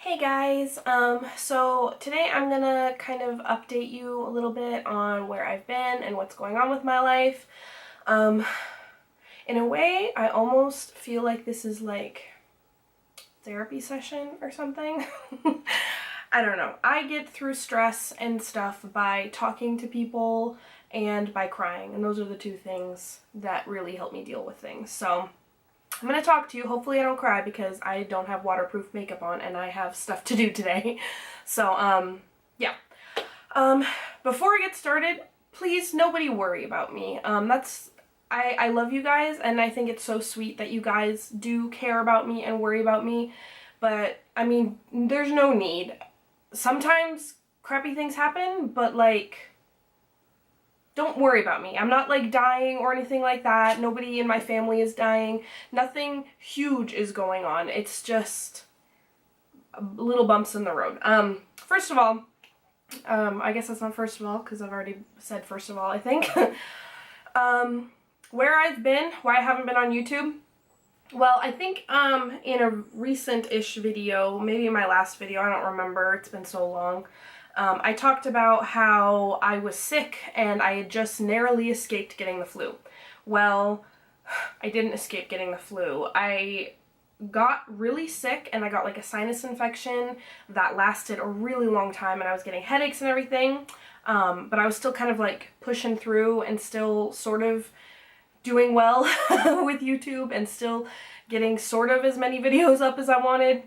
Hey guys, so today I'm gonna kind of update you a little bit on where I've been and what's going on with my life. Um, in a way, I almost feel like this is like therapy session or something. I don't know. I get through stress and stuff by talking to people and by crying, and those are the two things that really help me deal with things. So I'm gonna talk to you. Hopefully I don't cry because I don't have waterproof makeup on and I have stuff to do today. So, yeah. Before I get started, please nobody worry about me. I love you guys and I think it's so sweet that you guys do care about me and worry about me. But, I mean, there's no need. Sometimes crappy things happen, but like, don't worry about me. I'm not like dying or anything like that. Nobody in my family is dying. Nothing huge is going on. It's just little bumps in the road. First of all, I guess that's not first of all because I've already said first of all, I think. Where I've been, why I haven't been on YouTube. Well, I think in a recent-ish video, maybe in my last video, I don't remember, it's been so long, I talked about how I was sick and I had just narrowly escaped getting the flu. Well, I didn't escape getting the flu. I got really sick and I got like a sinus infection that lasted a really long time and I was getting headaches and everything, but I was still kind of like pushing through and still sort of doing well with YouTube and still getting sort of as many videos up as I wanted.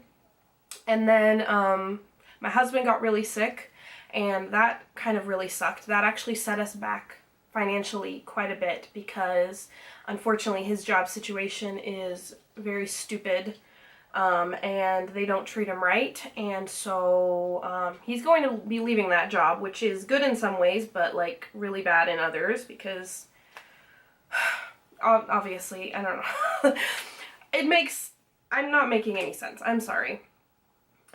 And then my husband got really sick and that kind of really sucked. That actually set us back financially quite a bit because unfortunately his job situation is very stupid and they don't treat him right, and so he's going to be leaving that job, which is good in some ways but like really bad in others because obviously, I don't know. I'm not making any sense. I'm sorry.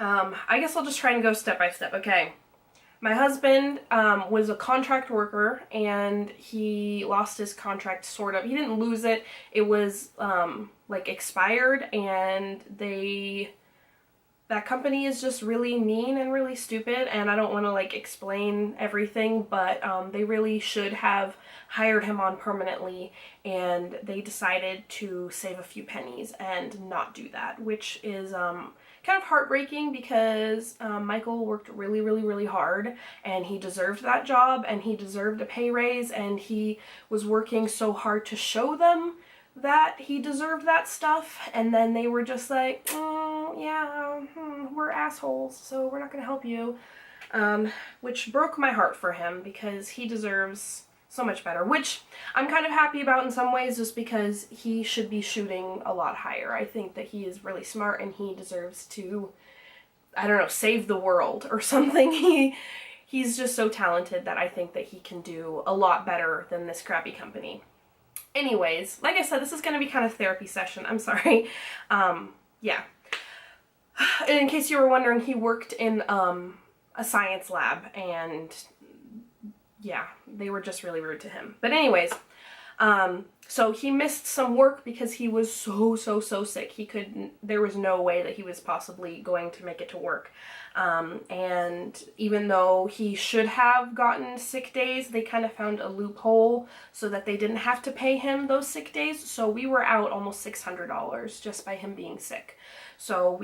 I guess I'll just try and go step by step. Okay. My husband was a contract worker and he lost his contract, sort of. He didn't lose it. It was like expired, and that company is just really mean and really stupid, and I don't want to like explain everything, but they really should have hired him on permanently, and they decided to save a few pennies and not do that, which is kind of heartbreaking because Michael worked really, really, really hard and he deserved that job and he deserved a pay raise, and he was working so hard to show them that he deserved that stuff, and then they were just like, we're assholes, so we're not gonna help you, which broke my heart for him because he deserves so much better, which I'm kind of happy about in some ways just because he should be shooting a lot higher. I think that he is really smart and he deserves to, I don't know, save the world or something. He's just so talented that I think that he can do a lot better than this crappy company. Anyways, like I said, this is going to be kind of therapy session. I'm sorry. Yeah. In case you were wondering, he worked in a science lab, and yeah, they were just really rude to him. But anyways, so he missed some work because he was so sick. There was no way that he was possibly going to make it to work. And even though he should have gotten sick days, they kind of found a loophole so that they didn't have to pay him those sick days. So we were out almost $600 just by him being sick. So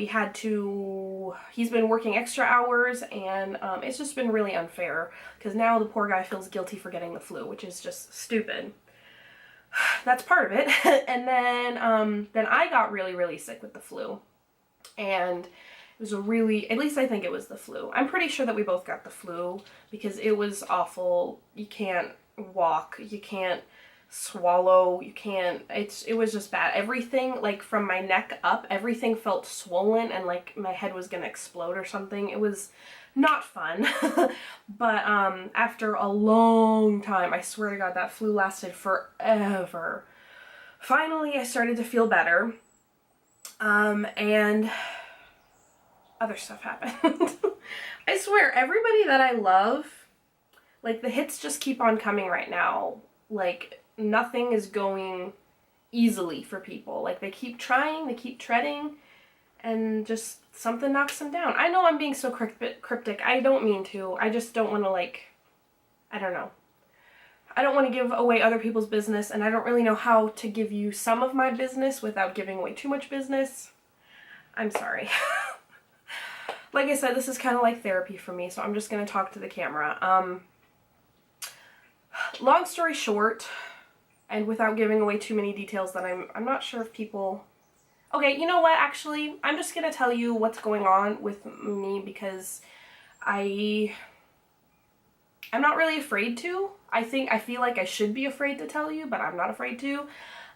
he's been working extra hours, and it's just been really unfair because now the poor guy feels guilty for getting the flu, which is just stupid. That's part of it. And then I got really, really sick with the flu, and it was at least I think it was the flu. I'm pretty sure that we both got the flu because it was awful. You can't walk, you can't swallow, it was just bad. Everything, like from my neck up, everything felt swollen and like my head was gonna explode or something. It was not fun. But after a long time, I swear to God, that flu lasted forever. Finally, I started to feel better. And other stuff happened. I swear, everybody that I love, like the hits just keep on coming right now. Like nothing is going easily for people. Like they keep trying, they keep treading, and just something knocks him down. I know I'm being so cryptic. I don't mean to. I just don't want to, like, I don't know. I don't want to give away other people's business, and I don't really know how to give you some of my business without giving away too much business. I'm sorry. Like I said, this is kind of like therapy for me, so I'm just going to talk to the camera. Long story short, and without giving away too many details that I'm not sure if people... Okay, you know what, actually, I'm just going to tell you what's going on with me because I'm not really afraid to. I feel like I should be afraid to tell you, but I'm not afraid to.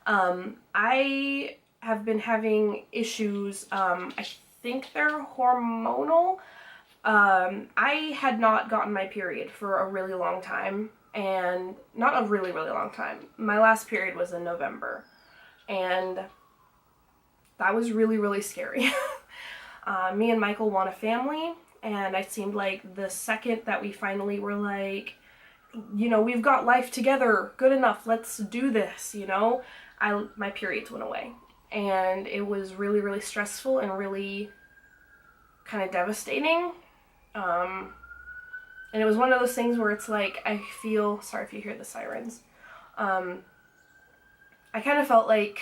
I have been having issues, I think they're hormonal. I had not gotten my period for a really long time, and not a really, really long time. My last period was in November, and that was really, really scary. Me and Michael want a family, and it seemed like the second that we finally were like, you know, we've got life together, good enough, let's do this, you know, my periods went away. And it was really, really stressful and really kind of devastating. And it was one of those things where it's like, I feel, sorry if you hear the sirens, I kind of felt like,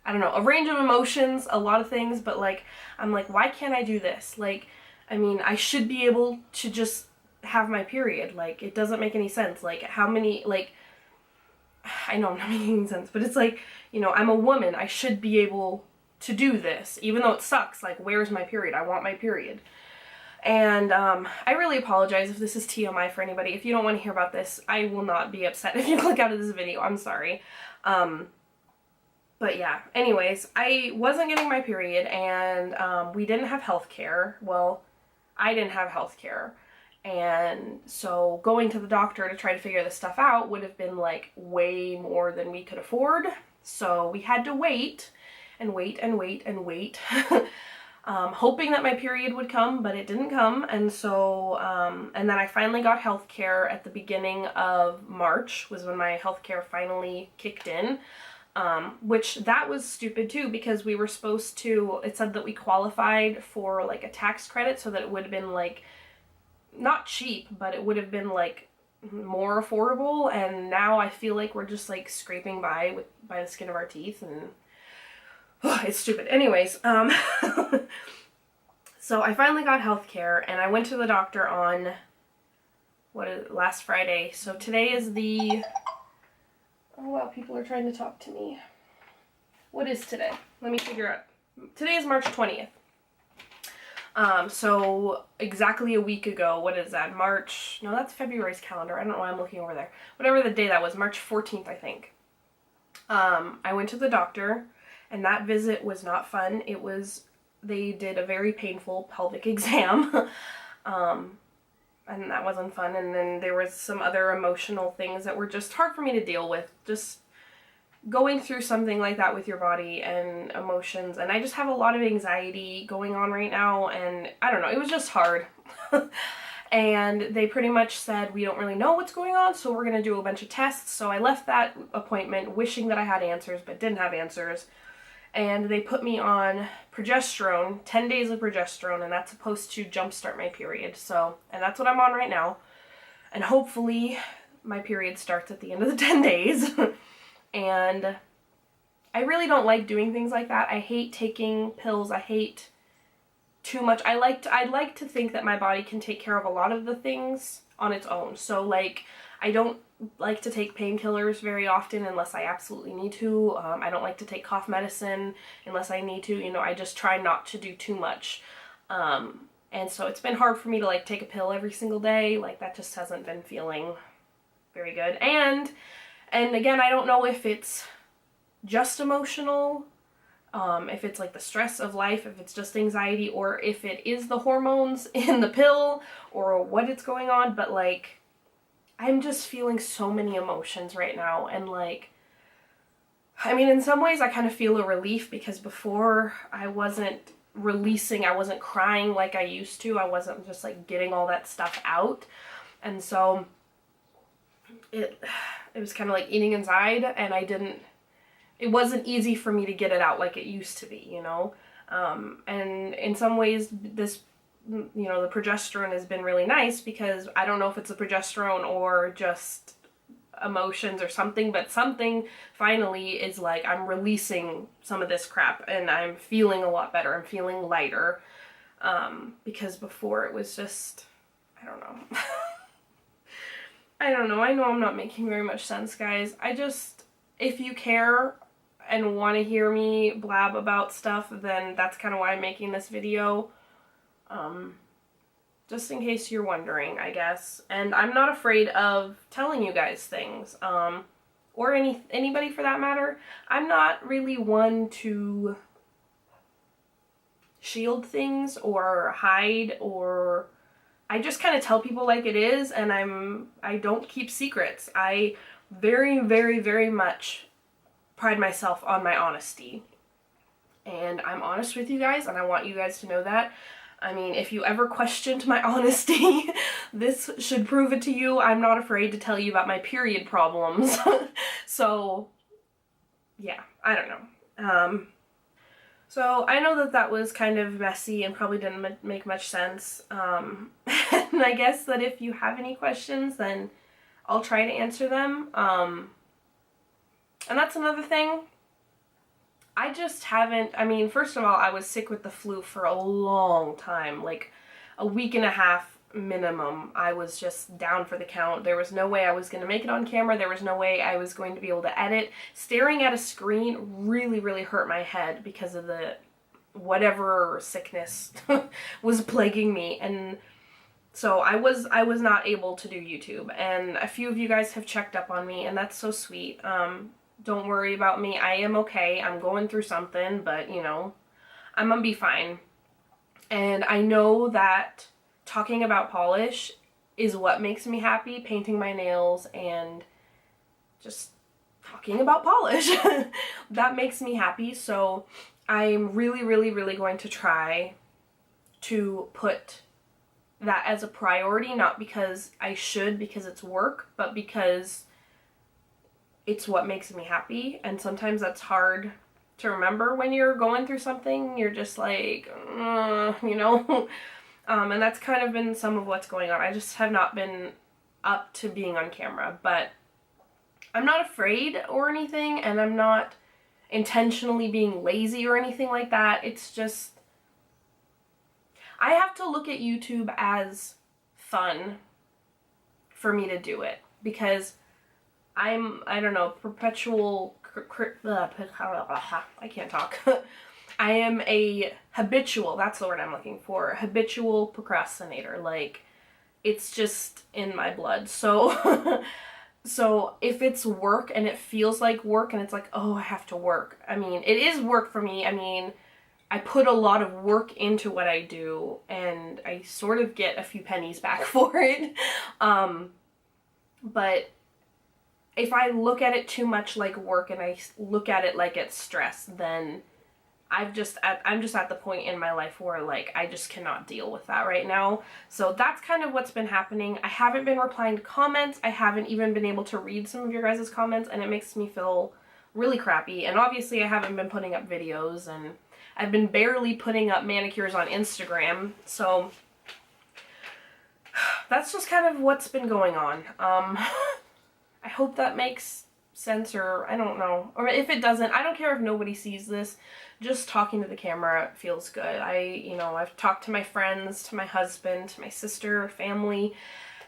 I don't know, a range of emotions, a lot of things, but like, I'm like, why can't I do this? Like, I mean, I should be able to just have my period. Like, it doesn't make any sense. Like, how many, like, I know I'm not making any sense, but it's like, you know, I'm a woman. I should be able to do this, even though it sucks. Like, where's my period? I want my period. And I really apologize if this is TMI for anybody. If you don't want to hear about this, I will not be upset if you click out of this video. I'm sorry. But yeah, anyways, I wasn't getting my period, and we didn't have health care. Well, I didn't have health care. And so going to the doctor to try to figure this stuff out would have been like way more than we could afford. So we had to wait and wait and wait and wait, hoping that my period would come, but it didn't come. And so, and then I finally got health care at the beginning of March was when my health care finally kicked in. Which that was stupid too, because we were supposed to, it said that we qualified for like a tax credit, so that it would have been like, not cheap, but it would have been like more affordable, and now I feel like we're just like scraping by the skin of our teeth, and it's stupid. Anyways, so I finally got health care, and I went to the doctor on, last Friday, so today is the... Oh wow, people are trying to talk to me. What is today? Let me figure out. Today is March 20th. So exactly a week ago, what is that? No, that's February's calendar. I don't know why I'm looking over there. Whatever the day that was, March 14th, I think. I went to the doctor, and that visit was not fun. They did a very painful pelvic exam. And that wasn't fun. And then there was some other emotional things that were just hard for me to deal with. Just going through something like that with your body and emotions. And I just have a lot of anxiety going on right now. And I don't know, it was just hard. And they pretty much said, we don't really know what's going on, so we're going to do a bunch of tests. So I left that appointment wishing that I had answers, but didn't have answers. And they put me on progesterone, 10 days of progesterone, and that's supposed to jumpstart my period. So, and that's what I'm on right now. And hopefully my period starts at the end of the 10 days. And I really don't like doing things like that. I hate taking pills. I hate too much. I'd like to think that my body can take care of a lot of the things on its own. So like, I don't like to take painkillers very often unless I absolutely need to. I don't like to take cough medicine unless I need to. You know, I just try not to do too much. And so it's been hard for me to like take a pill every single day. Like that just hasn't been feeling very good. And again, I don't know if it's just emotional, if it's like the stress of life, if it's just anxiety, or if it is the hormones in the pill or what it's going on. But like, I'm just feeling so many emotions right now, and like, I mean, in some ways I kind of feel a relief, because before I wasn't releasing, I wasn't crying like I used to, I wasn't just like getting all that stuff out, and so it was kind of like eating inside, and it wasn't easy for me to get it out like it used to be, you know, And in some ways, this, you know, the progesterone has been really nice, because I don't know if it's the progesterone or just emotions or something, but something finally is like, I'm releasing some of this crap and I'm feeling a lot better. I'm feeling lighter. Because before it was just, I don't know. I don't know. I know I'm not making very much sense, guys. If you care and want to hear me blab about stuff, then that's kind of why I'm making this video. Just in case you're wondering, I guess. And I'm not afraid of telling you guys things, or anybody for that matter. I'm not really one to shield things or hide, or I just kind of tell people like it is, and I don't keep secrets. I very, very, very much pride myself on my honesty. And I'm honest with you guys, and I want you guys to know that. I mean, if you ever questioned my honesty, this should prove it to you. I'm not afraid to tell you about my period problems. So, yeah, I don't know. So I know that that was kind of messy and probably didn't make much sense. And I guess that if you have any questions, then I'll try to answer them. And that's another thing. I just haven't, I mean, first of all, I was sick with the flu for a long time, like a week and a half minimum. I was just down for the count. There was no way I was going to make it on camera. There was no way I was going to be able to edit. Staring at a screen really, really hurt my head because of the whatever sickness was plaguing me. And so I was not able to do YouTube. And a few of you guys have checked up on me, and that's so sweet. Don't worry about me. I am okay. I'm going through something, but, you know, I'm gonna be fine. And I know that talking about polish is what makes me happy, painting my nails and just talking about polish. That makes me happy, so I'm really, really, really going to try to put that as a priority, not because I should, because it's work, but because it's what makes me happy. And sometimes that's hard to remember when you're going through something. You're just like, you know. And that's kind of been some of what's going on. I just have not been up to being on camera, but I'm not afraid or anything, and I'm not intentionally being lazy or anything like that. It's just, I have to look at YouTube as fun for me to do it, because I don't know, perpetual, I can't talk. I am a habitual, that's the word I'm looking for, habitual procrastinator. Like, it's just in my blood. So, so if it's work and it feels like work and it's like, oh, I have to work. I mean, it is work for me. I mean, I put a lot of work into what I do, and I sort of get a few pennies back for it. But if I look at it too much like work and I look at it like it's stress, then I'm just at the point in my life where, like, I just cannot deal with that right now. So that's kind of what's been happening. I haven't been replying to comments. I haven't even been able to read some of your guys' comments, and it makes me feel really crappy. And obviously I haven't been putting up videos, and I've been barely putting up manicures on Instagram. So that's just kind of what's been going on. I hope that makes sense, or I don't know. Or if it doesn't, I don't care if nobody sees this. Just talking to the camera feels good. I've talked to my friends, to my husband, to my sister, family,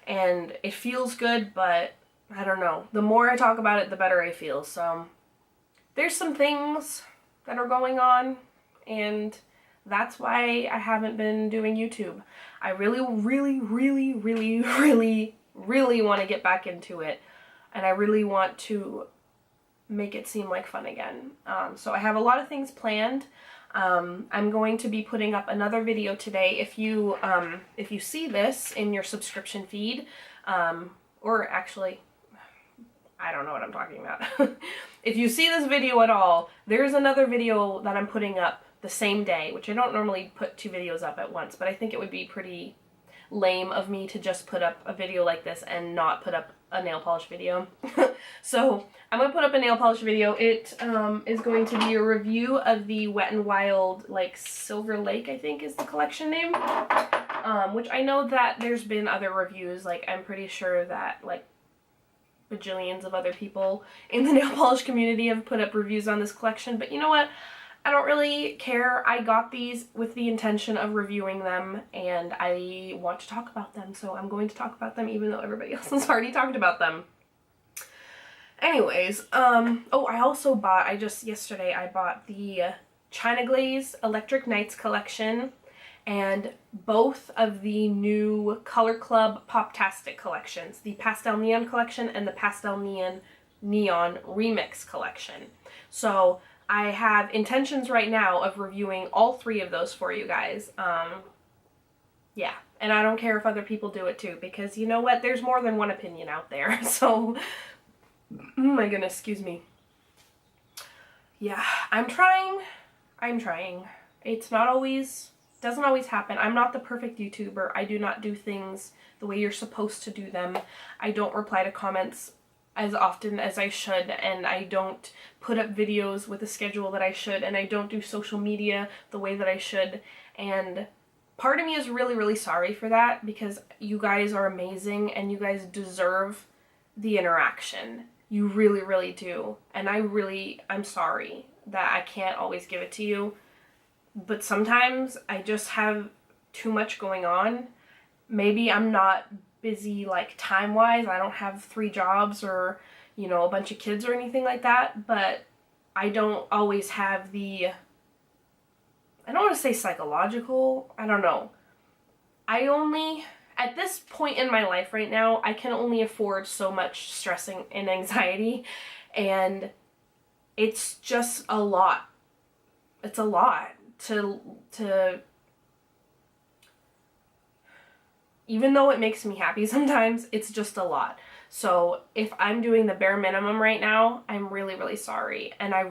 and it feels good, but I don't know. The more I talk about it, the better I feel. So there's some things that are going on, and that's why I haven't been doing YouTube. I really, really, really, really, really, really want to get back into it. And I really want to make it seem like fun again. So I have a lot of things planned. I'm going to be putting up another video today. If you see this in your subscription feed, or actually, I don't know what I'm talking about. If you see this video at all, there's another video that I'm putting up the same day, which I don't normally put two videos up at once, but I think it would be pretty, lame of me to just put up a video like this and not put up a nail polish video. So I'm going to put up a nail polish video. It is going to be a review of the Wet n Wild, like, Silver Lake, I think is the collection name. Which I know that there's been other reviews. Like, I'm pretty sure that, like, bajillions of other people in the nail polish community have put up reviews on this collection. But you know what? I don't really care. I got these with the intention of reviewing them, and I want to talk about them, so I'm going to talk about them even though everybody else has already talked about them. Anyways, oh, I also bought, yesterday I bought the China Glaze Electric Nights collection and both of the new Color Club Poptastic collections, the Pastel Neon collection and the Pastel Neon Remix collection. So I have intentions right now of reviewing all three of those for you guys. Yeah, and I don't care if other people do it too, because you know what? There's more than one opinion out there, so... Oh my goodness, excuse me. Yeah, I'm trying. It's not always, doesn't always happen. I'm not the perfect YouTuber. I do not do things the way you're supposed to do them. I don't reply to comments as often as I should, and I don't put up videos with the schedule that I should, and I don't do social media the way that I should, and part of me is really, really sorry for that, because you guys are amazing, and you guys deserve the interaction. You really, really do. And I'm sorry that I can't always give it to you. But sometimes I just have too much going on. Maybe I'm not busy, like, time-wise. I don't have 3 jobs or, you know, a bunch of kids or anything like that. But I don't always have the... I don't want to say psychological. I don't know. At this point in my life right now, I can only afford so much stressing and anxiety, and it's just a lot. It's a lot to even though it makes me happy sometimes, it's just a lot. So if I'm doing the bare minimum right now, I'm really, really sorry, and I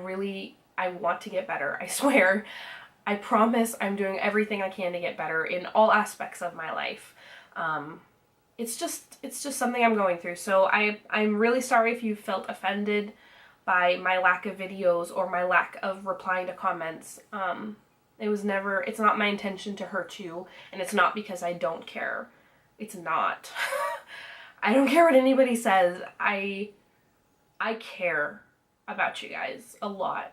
want to get better, I swear. I promise I'm doing everything I can to get better in all aspects of my life. It's just something I'm going through. So I'm really sorry if you felt offended by my lack of videos or my lack of replying to comments. It's not my intention to hurt you, and it's not because I don't care. It's not. I don't care what anybody says. I care about you guys a lot.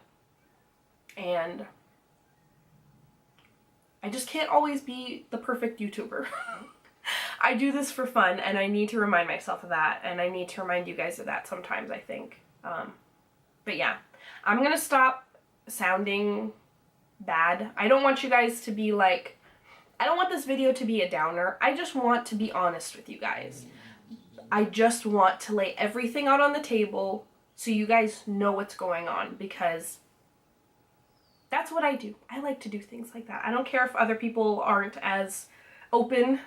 And I just can't always be the perfect YouTuber. I do this for fun, and I need to remind myself of that, and I need to remind you guys of that sometimes, I think. But yeah, I'm gonna stop sounding bad. I don't want you guys to be like, I don't want this video to be a downer. I just want to be honest with you guys. I just want to lay everything out on the table so you guys know what's going on, because that's what I do. I like to do things like that. I don't care if other people aren't as open.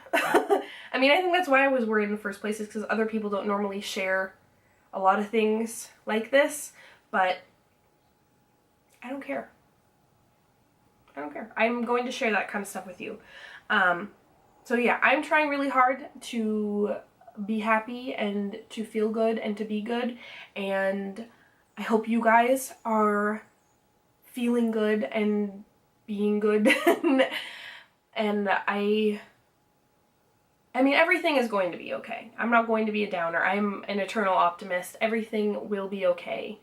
I mean, I think that's why I was worried in the first place, is because other people don't normally share a lot of things like this, but I don't care. I don't care. I'm going to share that kind of stuff with you. So yeah, I'm trying really hard to be happy and to feel good and to be good, and I hope you guys are feeling good and being good. And I mean, everything is going to be okay. I'm not going to be a downer. I'm an eternal optimist. Everything will be okay.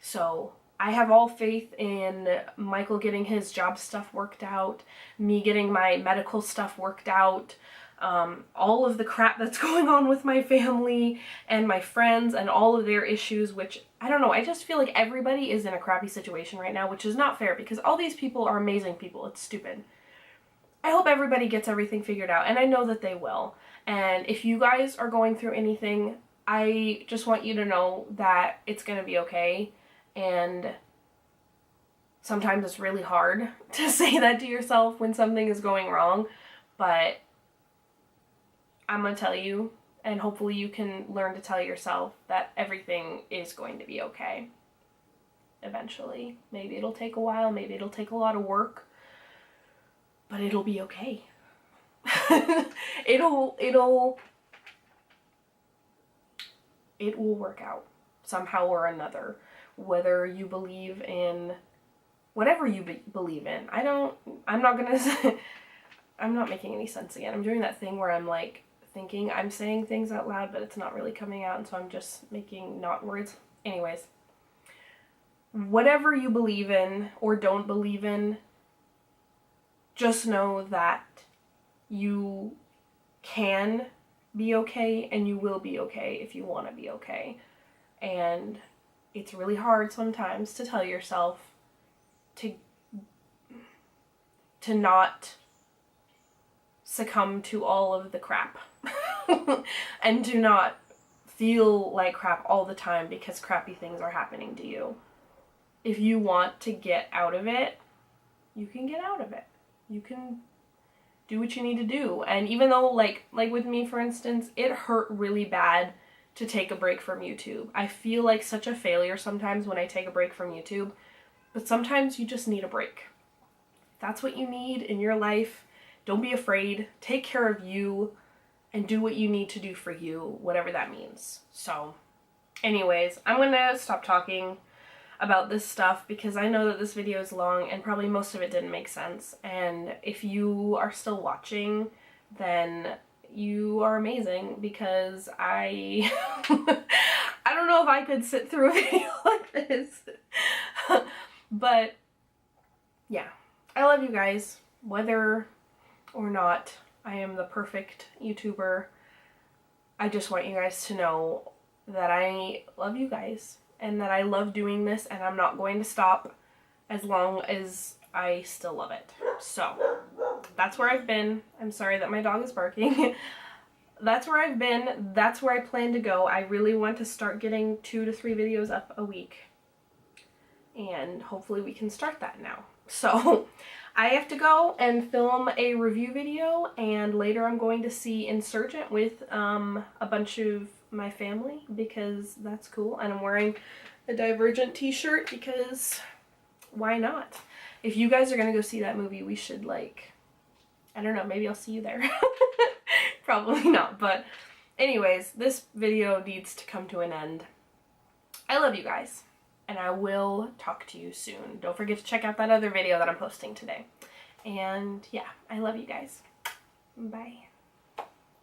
So I have all faith in Michael getting his job stuff worked out, me getting my medical stuff worked out, all of the crap that's going on with my family and my friends and all of their issues, which, I don't know, I just feel like everybody is in a crappy situation right now, which is not fair, because all these people are amazing people. It's stupid. I hope everybody gets everything figured out, and I know that they will. And if you guys are going through anything, I just want you to know that it's going to be okay. And sometimes it's really hard to say that to yourself when something is going wrong, but I'm going to tell you, and hopefully you can learn to tell yourself that everything is going to be okay. Eventually. Maybe it'll take a while, maybe it'll take a lot of work, but it'll be okay. it will work out somehow or another, whether you believe in whatever you believe in. I'm not gonna say, I'm not making any sense again. I'm doing that thing where I'm like thinking I'm saying things out loud, but it's not really coming out, and so I'm just making not words. Anyways, whatever you believe in or don't believe in, just know that you can be okay and you will be okay if you want to be okay. And it's really hard sometimes to tell yourself to not succumb to all of the crap and to not feel like crap all the time because crappy things are happening to you. If you want to get out of it, you can get out of it. You can do what you need to do. And even though, like with me, for instance, it hurt really bad to take a break from YouTube. I feel like such a failure sometimes when I take a break from YouTube, but sometimes you just need a break. If that's what you need in your life, don't be afraid. Take care of you and do what you need to do for you, whatever that means. So, anyways, I'm gonna stop talking about this stuff because I know that this video is long and probably most of it didn't make sense. And if you are still watching, then you are amazing, because I I don't know if I could sit through a video like this. But yeah, I love you guys, whether or not I am the perfect YouTuber. I just want you guys to know that I love you guys and that I love doing this, and I'm not going to stop as long as I still love it. So that's where I've been. I'm sorry that my dog is barking. That's where I've been. That's where I plan to go. I really want to start getting 2 to 3 videos up a week, and hopefully we can start that now. So I have to go and film a review video, and later I'm going to see Insurgent with a bunch of my family because that's cool, and I'm wearing a Divergent t-shirt because why not? If you guys are gonna go see that movie, we should, like, I don't know, maybe I'll see you there. Probably not, but anyways, this video needs to come to an end. I love you guys, and I will talk to you soon. Don't forget to check out that other video that I'm posting today. And yeah, I love you guys. Bye.